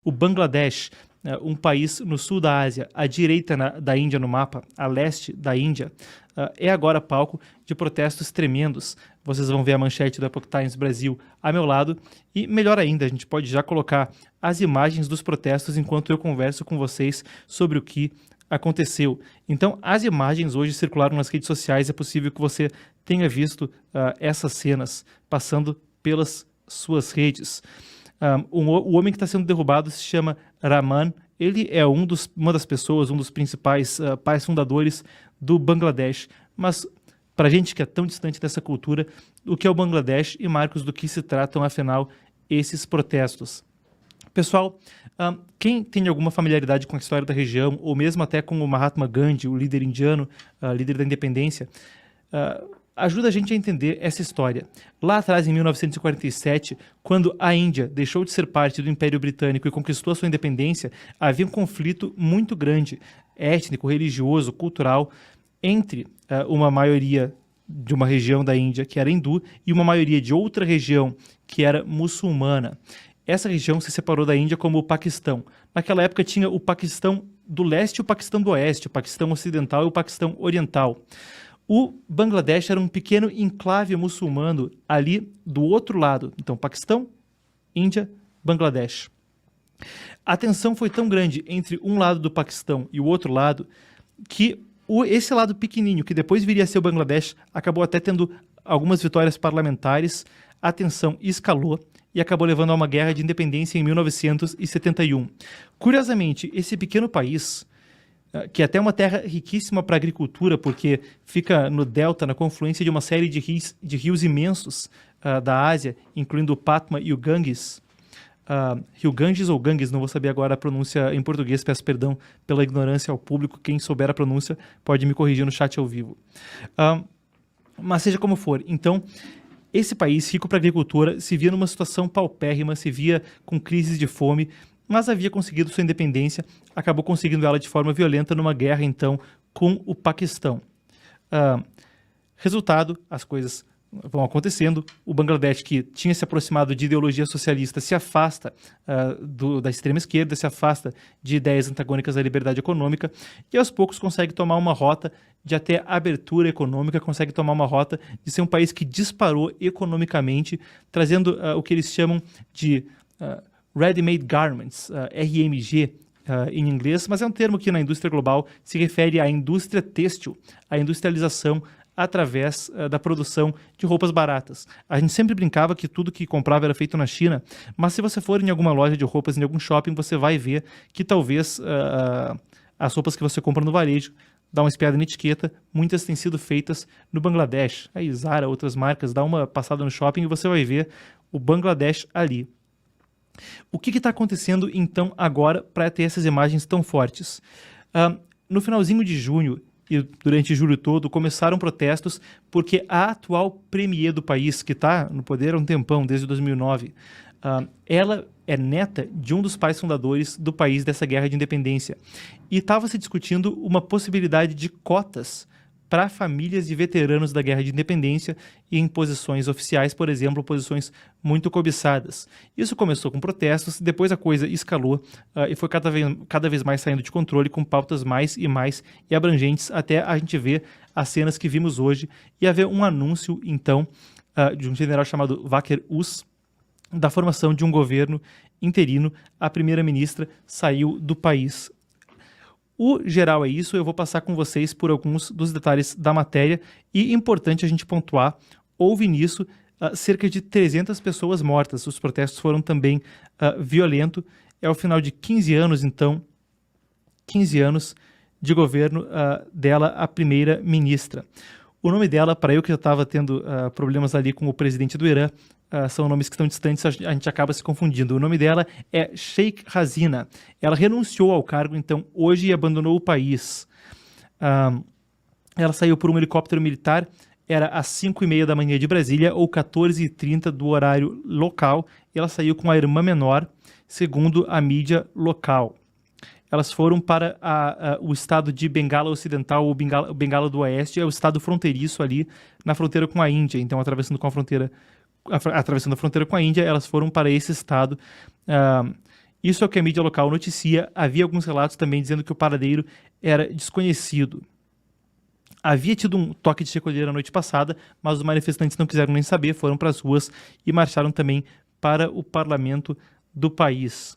O Bangladesh, um país no sul da Ásia, à direita da Índia no mapa, a leste da Índia, é agora palco de protestos tremendos. Vocês vão ver a manchete do Epoch Times Brasil a meu lado. E melhor ainda, a gente pode já colocar as imagens dos protestos enquanto eu converso com vocês sobre o que aconteceu. Então, as imagens hoje circularam nas redes sociais. É possível que você tenha visto essas cenas passando pelas suas redes. O homem que está sendo derrubado se chama Rahman. Ele é uma das pessoas, um dos principais pais fundadores do Bangladesh. Mas, para a gente que é tão distante dessa cultura, o que é o Bangladesh e, Marcos, do que se tratam, afinal, esses protestos? Pessoal, quem tem alguma familiaridade com a história da região, ou mesmo até com o Mahatma Gandhi, o líder indiano, líder da independência, ajuda a gente a entender essa história. Lá atrás, em 1947, quando a Índia deixou de ser parte do Império Britânico e conquistou a sua independência, havia um conflito muito grande, étnico, religioso, cultural, entre uma maioria de uma região da Índia que era hindu e uma maioria de outra região que era muçulmana. Essa região se separou da Índia como o Paquistão. Naquela época tinha o Paquistão do leste e o Paquistão do oeste, o Paquistão ocidental e o Paquistão oriental. O Bangladesh era um pequeno enclave muçulmano ali do outro lado. Então, Paquistão, Índia, Bangladesh. A tensão foi tão grande entre um lado do Paquistão e o outro lado que esse lado pequenininho, que depois viria a ser o Bangladesh, acabou até tendo algumas vitórias parlamentares. A tensão escalou e acabou levando a uma guerra de independência em 1971. Curiosamente, esse pequeno país, que é até uma terra riquíssima para a agricultura, porque fica no delta, na confluência de uma série de rios imensos da Ásia, incluindo o Patma e o Ganges. Rio Ganges ou Ganges, não vou saber agora a pronúncia em português, peço perdão pela ignorância ao público. Quem souber a pronúncia pode me corrigir no chat ao vivo. Mas seja como for, então, esse país rico para a agricultura se via numa situação paupérrima, se via com crises de fome, mas havia conseguido sua independência, acabou conseguindo ela de forma violenta numa guerra, então, com o Paquistão. Resultado, as coisas vão acontecendo. O Bangladesh, que tinha se aproximado de ideologia socialista, se afasta da extrema esquerda, se afasta de ideias antagônicas à liberdade econômica e aos poucos consegue tomar uma rota de até abertura econômica, consegue tomar uma rota de ser um país que disparou economicamente, trazendo o que eles chamam de Ready-Made Garments, RMG, em inglês, mas é um termo que na indústria global se refere à indústria têxtil, à industrialização através da produção de roupas baratas. A gente sempre brincava que tudo que comprava era feito na China, mas se você for em alguma loja de roupas, em algum shopping, você vai ver que talvez as roupas que você compra no varejo, dá uma espiada na etiqueta, muitas têm sido feitas no Bangladesh. Aí Zara, outras marcas, dá uma passada no shopping e você vai ver o Bangladesh ali. O que está acontecendo, então, agora para ter essas imagens tão fortes? No finalzinho de junho e durante julho todo, começaram protestos porque a atual premier do país, que está no poder há um tempão, desde 2009, ela é neta de um dos pais fundadores do país dessa guerra de independência. E estava se discutindo uma possibilidade de cotas para famílias de veteranos da Guerra de Independência e em posições oficiais, por exemplo, posições muito cobiçadas. Isso começou com protestos, depois a coisa escalou e foi cada vez mais saindo de controle, com pautas mais e abrangentes, até a gente ver as cenas que vimos hoje e haver um anúncio, então, de um general chamado Vakir Uz, da formação de um governo interino. A primeira-ministra saiu do país. O geral é isso, eu vou passar com vocês por alguns dos detalhes da matéria e importante a gente pontuar, houve nisso cerca de 300 pessoas mortas, os protestos foram também violentos, é o final de 15 anos então, 15 anos de governo dela, a primeira-ministra. O nome dela, para eu que já estava tendo problemas ali com o presidente do Irã, são nomes que estão distantes, a gente acaba se confundindo. O nome dela é Sheikh Hasina. Ela renunciou ao cargo, então, hoje e abandonou o país. Ela saiu por um helicóptero militar, era às 5h30 da manhã de Brasília, ou 14h30 do horário local, e ela saiu com a irmã menor, segundo a mídia local. Elas foram para o estado de Bengala Ocidental, ou Bengala do Oeste, é o estado fronteiriço ali, na fronteira com a Índia, então atravessando a fronteira com a Índia, elas foram para esse estado Isso é o que a mídia local noticia. Havia alguns relatos também dizendo que o paradeiro era desconhecido. Havia tido um toque de recolher a noite passada, mas os manifestantes não quiseram nem saber, foram para as ruas e marcharam também para o parlamento do país.